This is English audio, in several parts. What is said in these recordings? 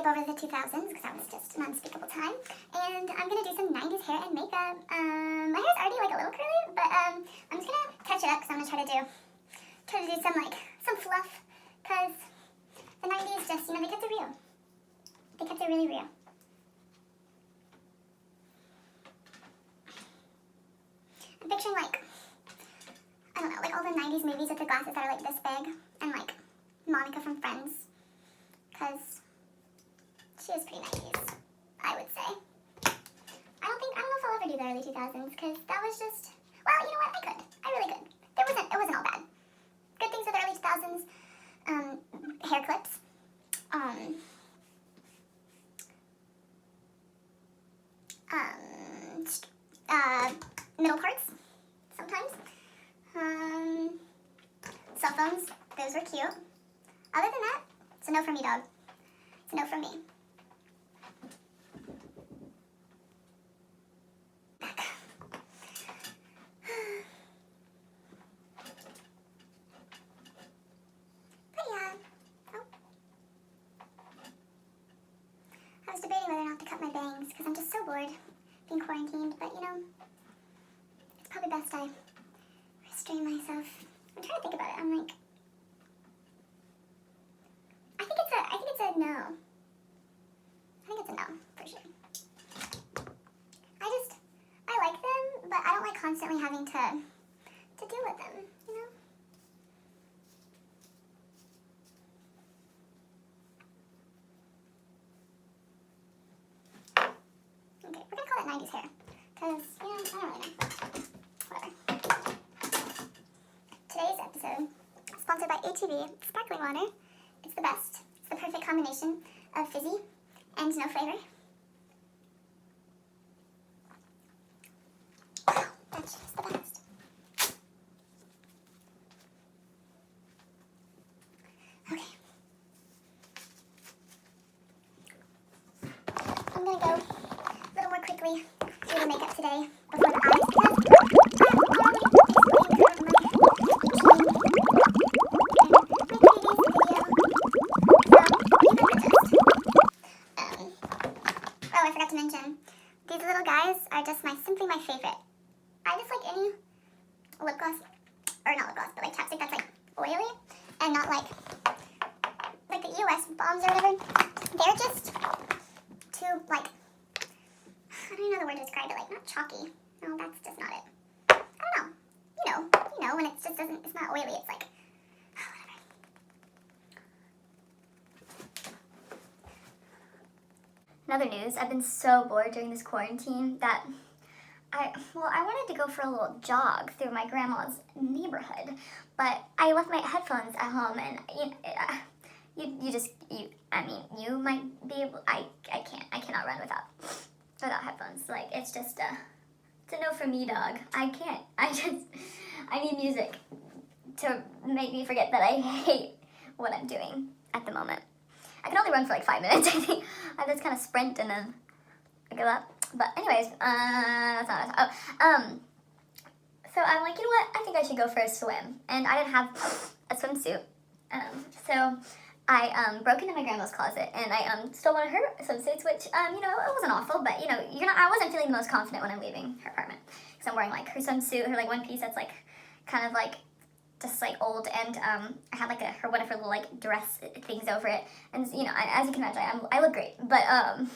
skip over the 2000s because that was just an unspeakable time. And I'm going to do some 90s hair and makeup. My hair's already like a little curly, but I'm just going to touch it up because I'm going to try to do some fluff, because the 90s just, you know, they kept it real. They kept it really real. I'm picturing like, I don't know, like all the 90s movies with the glasses that are like this big, and like Monica from Friends, because she was pretty 90s, I would say. I don't know if I'll ever do the early 2000s, because that was just, well, you know what, I could. I really could. It wasn't all bad. Good things with the early 2000s, hair clips, middle parts, sometimes, cell phones, those were cute. Other than that, it's a no from me, dog. It's a no from me. Back. But yeah, oh. I was debating whether or not to cut my bangs because I'm just so bored being quarantined, but you know, it's probably best I restrain myself. I'm trying to think about it. I'm like, I think it's a no. I think it's a no, for sure. I like them, but I don't like constantly having to deal with them, you know? Okay, we're gonna call it 90s hair, because, you know, I don't really know. Whatever. Today's episode is sponsored by ATV Sparkling Water. It's the best. It's the perfect combination of fizzy and no flavor. Wow, that's just the best. Okay. I'm gonna go a little more quickly through the makeup today before the eyes, because I'm already explaining I forgot to mention, these little guys are just simply my favorite. I just like any lip gloss, or not lip gloss, but like chapstick that's like oily and not like the US bombs or whatever. They're just too like, I don't even know the word to describe it, like not chalky. No, that's just not it. I don't know. You know when it just doesn't, it's not oily, it's like, whatever. In other news, I've been so bored during this quarantine that I wanted to go for a little jog through my grandma's neighborhood, but I left my headphones at home, and you might be able, I cannot run without headphones. Like, it's just it's a no for me, dog. I need music to make me forget that I hate what I'm doing at the moment. I can only run for like 5 minutes, I think. I just kind of sprint and then I give up. But anyways, that's not what I was, so I'm like, you know what? I think I should go for a swim. And I didn't have a swimsuit. So I broke into my grandma's closet and I stole one of her swimsuits, which, you know, it wasn't awful, but, you know, I wasn't feeling the most confident when I'm leaving her apartment. Because I'm wearing like her swimsuit, her like one piece that's like kind of like just like old, and I had like one of her little like dress things over it, and you know, as you can imagine, I look great, but I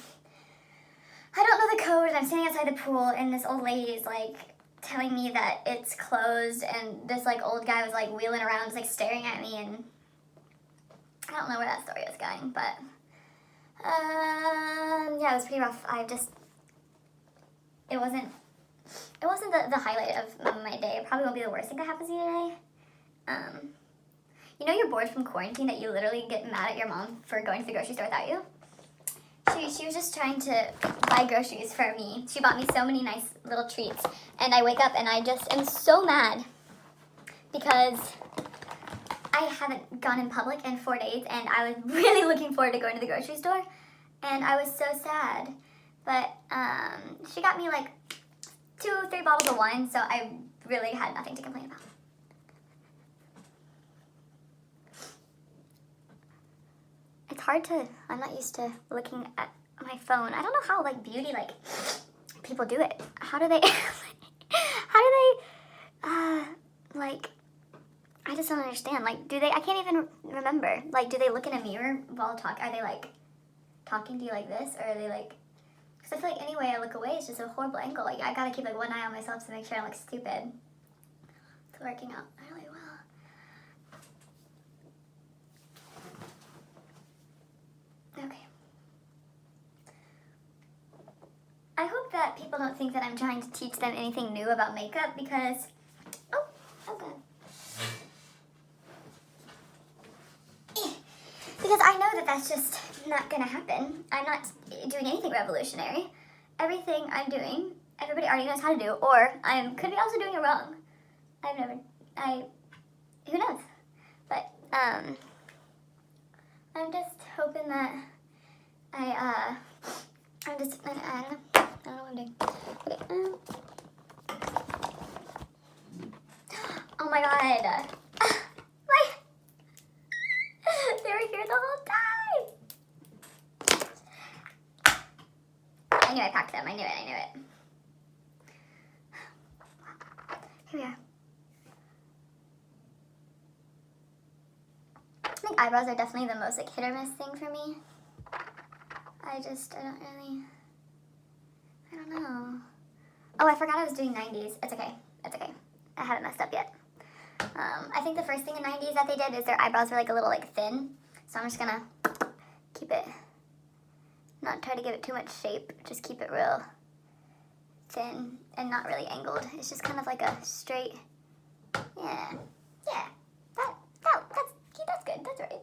don't know the code, and I'm standing outside the pool, and this old lady is like telling me that it's closed, and this like old guy was like wheeling around, just like staring at me, and I don't know where that story is going, but yeah, it was pretty rough. It wasn't the highlight of my day. It probably won't be the worst thing that happens to you today. You know, you're bored from quarantine that you literally get mad at your mom for going to the grocery store without you? She was just trying to buy groceries for me. She bought me so many nice little treats, and I wake up and I just am so mad because I haven't gone in public in 4 days, and I was really looking forward to going to the grocery store, and I was so sad. But she got me like 2 or 3 bottles of wine, so I really had nothing to complain about. It's hard to, I'm not used to looking at my phone. I don't know how, like, beauty, like, people do it. How do they, like, I just don't understand. Like, I can't even remember. Like, do they look in a mirror while talking? Are they, like, talking to you like this? Or are they, like, because I feel like any way I look away, it's just a horrible angle. Like, I gotta keep, like, one eye on myself to make sure I look stupid. It's working out really well. Okay. I hope that people don't think that I'm trying to teach them anything new about makeup because, oh god. Because I know that that's just not gonna happen. I'm not doing anything revolutionary. Everything I'm doing, everybody already knows how to do, or I could be also doing it wrong. Who knows? But, I'm just hoping that I don't know what I'm doing. Okay. Oh my god. They were here the whole time. I knew I packed them. I knew it. Here we are. I think eyebrows are definitely the most, like, hit or miss thing for me. I don't know. Oh, I forgot I was doing 90's. It's okay. I haven't messed up yet. I think the first thing in 90's that they did is their eyebrows were, like, a little, like, thin. So I'm just gonna keep it, not try to give it too much shape. Just keep it real thin and not really angled. It's just kind of like a straight, yeah. That's good. That's right.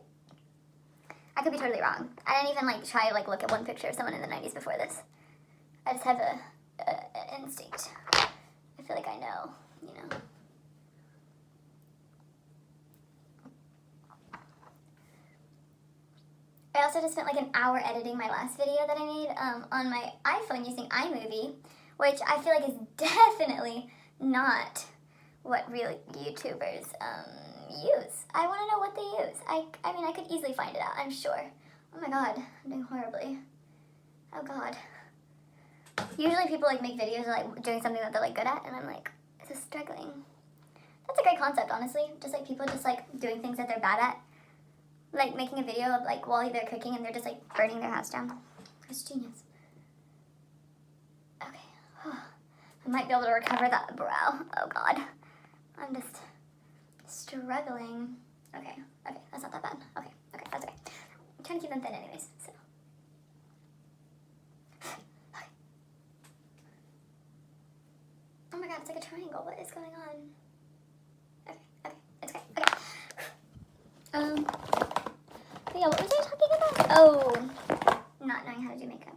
I could be totally wrong. I didn't even, like, try to, like, look at one picture of someone in the 90's before this. I just have an instinct. I feel like I know, you know. I also just spent like an hour editing my last video that I made on my iPhone using iMovie, which I feel like is definitely not what real YouTubers use. I want to know what they use. I mean, I could easily find it out, I'm sure. Oh my god, I'm doing horribly. Oh god. Usually people like make videos of like doing something that they're like good at, and I'm like, this is struggling. That's a great concept, honestly. Just like people just like doing things that they're bad at. Like making a video of like while they're cooking and they're just like burning their house down. That's genius. Okay. I might be able to recover that brow. Oh god. I'm just struggling. Okay, that's not that bad. Okay, that's okay. I'm trying to keep them thin anyways, so. Okay. Oh my god, it's like a triangle. What is going on? Okay, it's okay. Yeah, what was I talking about? Oh, not knowing how to do makeup.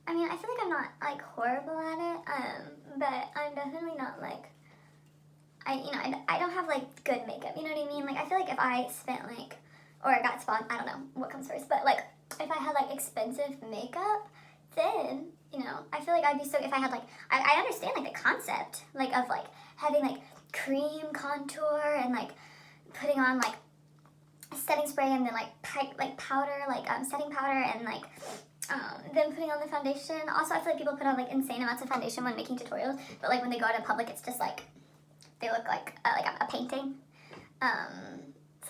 I mean, I feel like I'm not like horrible at it, but I'm definitely not like, I don't have like good makeup, you know what I mean? Like I feel like if I spent like, or I got I don't know what comes first, but like if I had like expensive makeup, then, you know, I feel like I'd be so, if I had like, I understand like the concept, like of like having like cream contour and like putting on like setting spray and then like powder, like setting powder and like then putting on the foundation. Also, I feel like people put on like insane amounts of foundation when making tutorials, but like when they go out in public, it's just like they look like a painting. So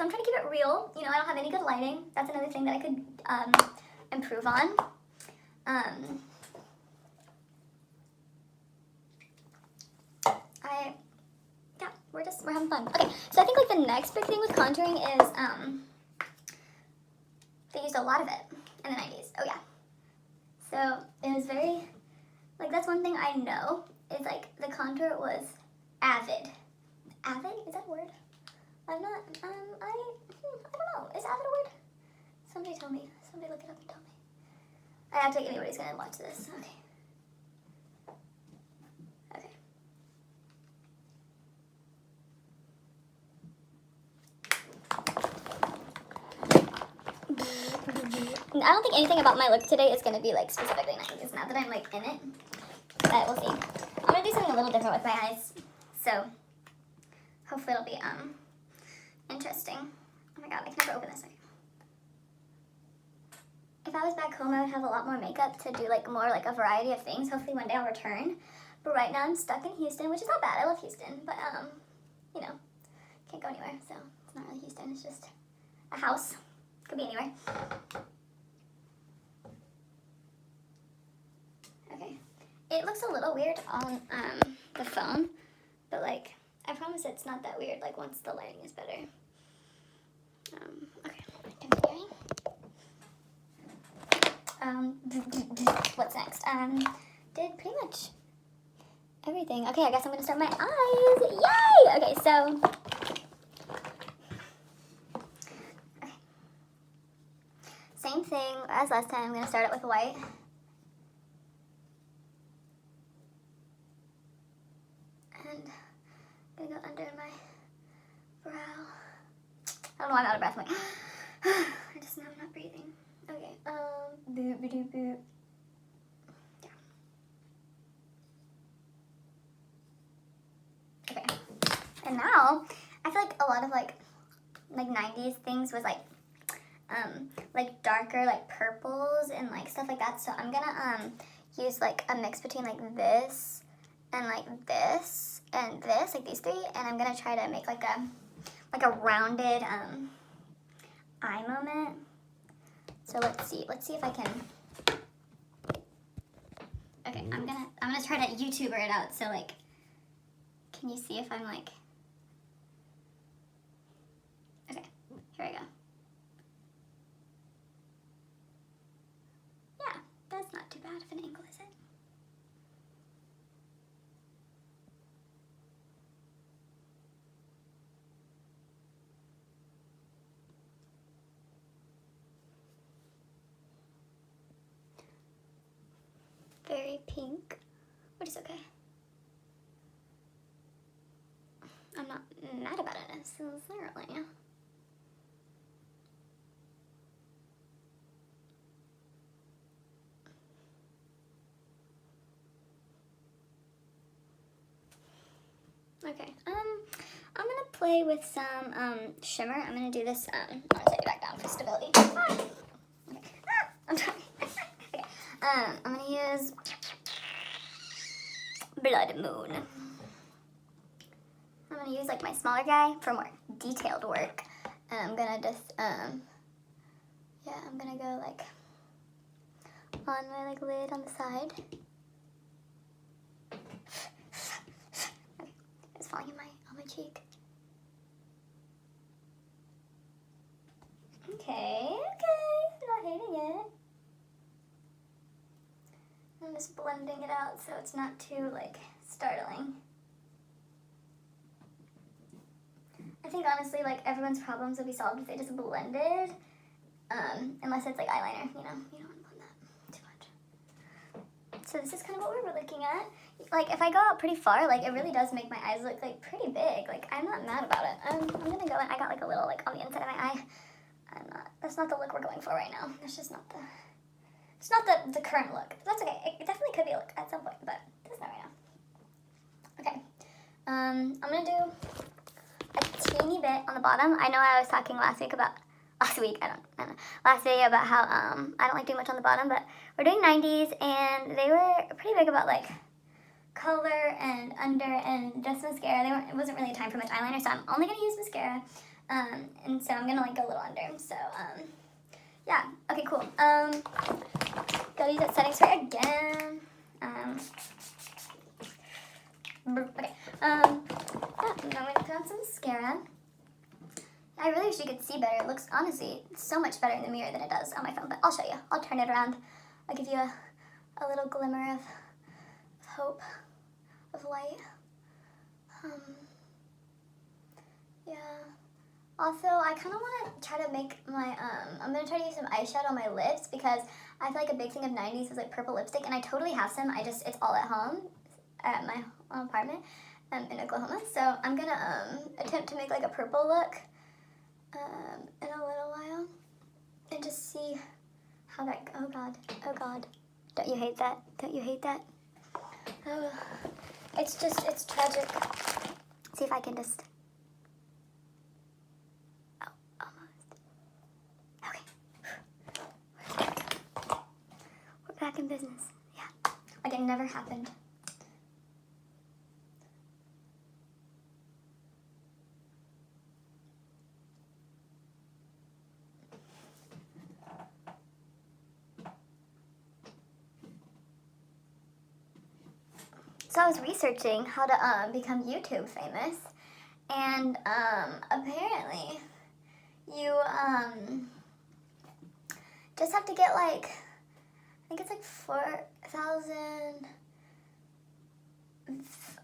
I'm trying to keep it real. You know, I don't have any good lighting. That's another thing that I could improve on. We're having fun. Okay, so I think like the next big thing with contouring is they used a lot of it in the 90's. Oh yeah. So it was very, like that's one thing I know is like the contour was avid. Avid? Is that a word? I'm not, I don't know. Is avid a word? Somebody tell me. Somebody look it up and tell me. I have to think anybody's gonna watch this. Okay. I don't think anything about my look today is going to be like specifically 90's now that I'm like in it, but we'll see. I'm going to do something a little different with my eyes, so hopefully it'll be interesting. Oh my god, I can never open this. if I was back home, I would have a lot more makeup to do like more like a variety of things. Hopefully one day I'll return. But right now I'm stuck in Houston, which is not bad. I love Houston, but you know, can't go anywhere. So it's not really Houston. It's just a house. Could be anywhere. Okay. It looks a little weird on the phone, but like I promise it's not that weird. Like once the lighting is better. Okay. What's next? Did pretty much everything. Okay, I guess I'm gonna start my eyes. Yay! Okay, so. Okay. Same thing as last time. I'm gonna start it with white. And I'm gonna go under my brow. I don't know why I'm out of breath. I'm like, I just know I'm not breathing. Okay, boop, boop, boop. Yeah. Okay. And now, I feel like a lot of like 90s things was like darker like purples and like stuff like that. So I'm gonna use like a mix between like this and like this and this, like these three, and I'm gonna try to make like a rounded eye moment. So let's see if I can. Okay, I'm gonna try to YouTuber it out. So like, can you see if I'm like? Okay, here I go. Yeah, that's not too bad of an angle, is it? Very pink, which is okay. I'm not mad about it necessarily. Okay, I'm gonna play with some shimmer. I'm gonna do this. I'm gonna take it back down for stability. Okay. I'm trying. Okay. I'm gonna use Blood Moon. I'm gonna use like my smaller guy for more detailed work. And I'm gonna just yeah, I'm gonna go like on my like lid on the side. Okay, it's falling on my cheek. Okay, not hating it. I'm just blending it out so it's not too like startling. I think honestly like everyone's problems would be solved if they just blended. Unless it's like eyeliner, you know, you don't want to blend that too much. So this is kind of what we're looking at. Like if I go out pretty far, like it really does make my eyes look like pretty big. Like I'm not mad about it. I'm gonna go in. I got like a little like on the inside of my eye. That's not the look we're going for right now. It's just not it's not the current look. That's okay. It definitely could be a look at some point, but it's not right now. Okay. I'm gonna do a teeny bit on the bottom. I know I was talking last video about how I don't like doing much on the bottom, but we're doing 90s and they were pretty big about like color and under and just mascara. It wasn't really time for much eyeliner, so I'm only gonna use mascara. And so I'm gonna like go a little under. So yeah. Okay, cool. Gotta use that setting spray again. Okay. Yeah, I'm going to put on some mascara. I really wish you could see better. It looks, honestly, so much better in the mirror than it does on my phone. But I'll show you. I'll turn it around. I'll give you a little glimmer of hope, of light. Yeah. Also, I kind of want to try to make my, I'm going to try to use some eyeshadow on my lips because I feel like a big thing of 90s is like purple lipstick. And I totally have some. It's all at home at my apartment in Oklahoma. So I'm going to attempt to make like a purple look in a little while. And just see how that, oh God. Don't you hate that? Don't you hate that? Oh, it's tragic. See if I can just, oh, almost. Okay. in business. Yeah. Like it never happened. So I was researching how to become YouTube famous, and apparently you just have to get like, I think it's like 4,000.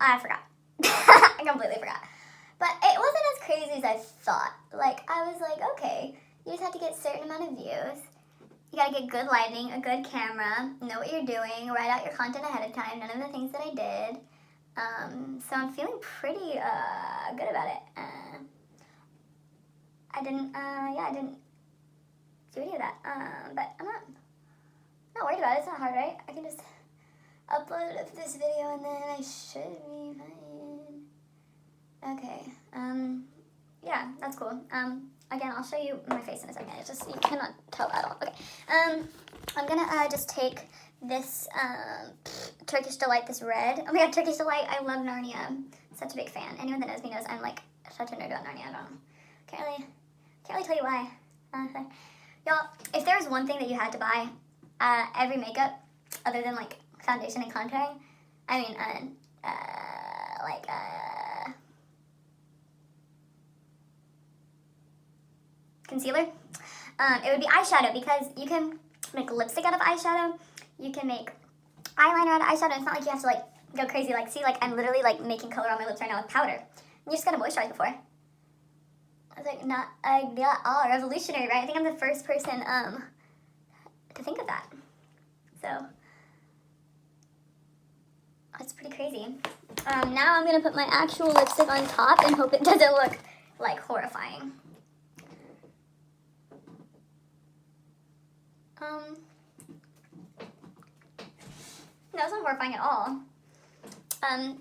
I forgot. I completely forgot. But it wasn't as crazy as I thought. Like I was like, okay, you just have to get a certain amount of views. You gotta get good lighting, a good camera, know what you're doing, write out your content ahead of time, none of the things that I did. So I'm feeling pretty good about it. I didn't do any of that. But I'm not worried about it. It's not hard, right? I can just upload this video and then I should be fine. Okay. Yeah, that's cool. Again, I'll show you my face in a second. It's just, you cannot tell at all. Okay. I'm gonna just take this Turkish Delight, this red. Oh my god, Turkish Delight, I love Narnia. I'm such a big fan. Anyone that knows me knows I'm like such a nerd about Narnia. I don't know. Can't really tell you why. Y'all, if there was one thing that you had to buy, every makeup, other than like foundation and contouring, I mean, concealer, it would be eyeshadow, because you can make lipstick out of eyeshadow, you can make eyeliner out of eyeshadow. It's not like you have to like go crazy. Like, see, like I'm literally like making color on my lips right now with powder. You just gotta moisturize before. I was like, not revolutionary, right? I think I'm the first person to think of that. So that's pretty crazy. Now I'm gonna put my actual lipstick on top and hope it doesn't look like horrifying. No, it's not horrifying at all.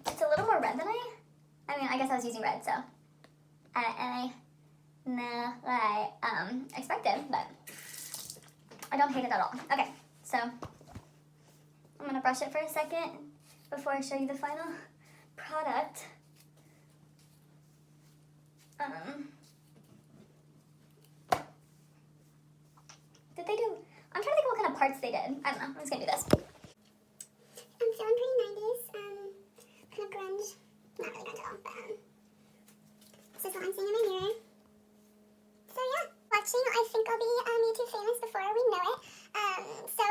It's a little more red than I mean, I guess I was using red, so I expected, but I don't hate it at all. Okay, so I'm gonna brush it for a second before I show you the final product. Did they do? I'm trying to think what kind of parts they did. I don't know. I'm just gonna do this. I'm feeling pretty 90s, kind of grunge. Not really grunge at all, but this is what I'm seeing in my mirror. So yeah, watching, I think I'll be YouTube famous before we know it. So